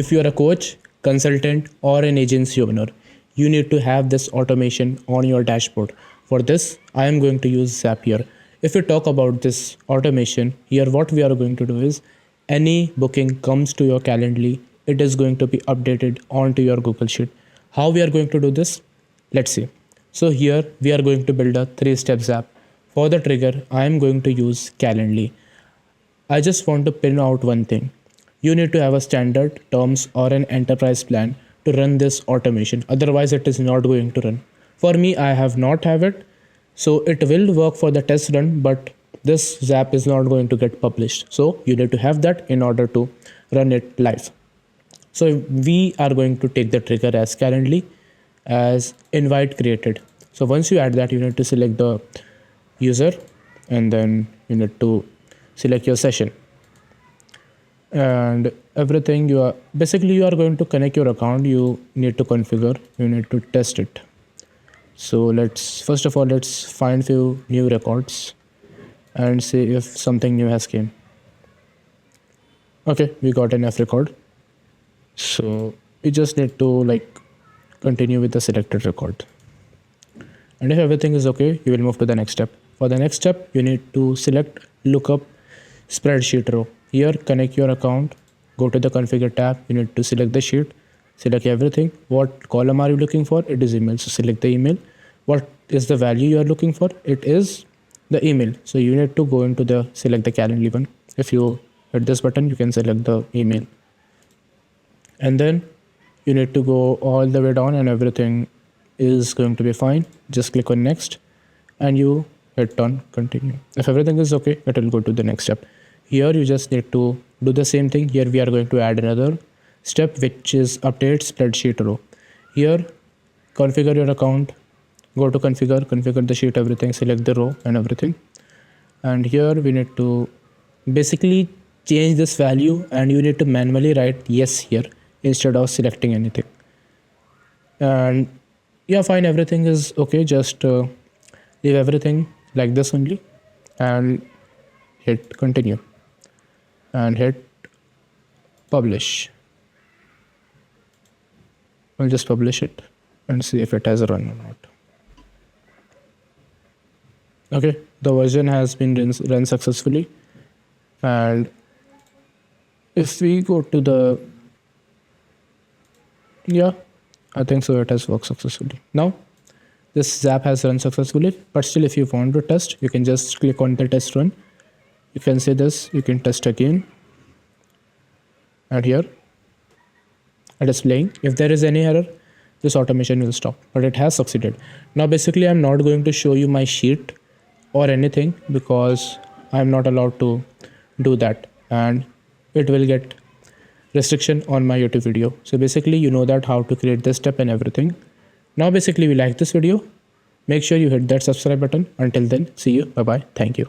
If you are a coach, consultant, or an agency owner, you need to have this automation on your dashboard. For this, I am going to use Zapier. If we talk about this automation, here what we are going to do is any booking comes to your Calendly, it is going to be updated onto your Google Sheet. How we are going to do this? Let's see. So here we are going to build a 3-step app. For the trigger, I am going to use Calendly. I just want to pin out one thing. You need to have a standard terms or an enterprise plan to run this automation. Otherwise, it is not going to run. For me, I have not have it. So it will work for the test run, but this Zap is not going to get published. So you need to have that in order to run it live. So we are going to take the trigger as Calendly as invite created. So once you add that, you need to select the user and then you need to select your session and everything. You are going to connect your account. You need to configure, you need to test it. So let's find few new records and see if something new has came. Okay, we got an F record. So we just need to continue with the selected record. And if everything is okay, you will move to the next step. For the next step, you need to select lookup spreadsheet row. Here, connect your account, go to the configure tab. You need to select the sheet, select everything. What column are you looking for? It is email. So select the email. What is the value you are looking for? It is the email. So you need to go into the select the Calendly one. If you hit this button, you can select the email. And then you need to go all the way down and everything is going to be fine. Just click on next and you hit on continue. If everything is okay, it will go to the next step. Here you just need to do the same thing. Here we are going to add another step, which is update spreadsheet row. Here configure your account, go to configure the sheet, everything, select the row and everything. And here we need to basically change this value and you need to manually write yes here instead of selecting anything. And yeah, fine, everything is okay. Just leave everything like this only and hit continue and hit publish. I'll just publish it and see if it has run or not. Okay, the version has been run successfully. And if we go to the, yeah, I think so, it has worked successfully. Now this Zap has run successfully, but still if you want to test, you can just click on the test run. You can say this, you can test again. And here it is playing. If there is any error, this automation will stop, but it has succeeded. Now basically I'm not going to show you my sheet or anything because I'm not allowed to do that and it will get restriction on my YouTube video. So basically you know that how to create this step and everything. Now basically we like this video. Make sure you hit that subscribe button. Until then, see you. Bye bye. Thank you.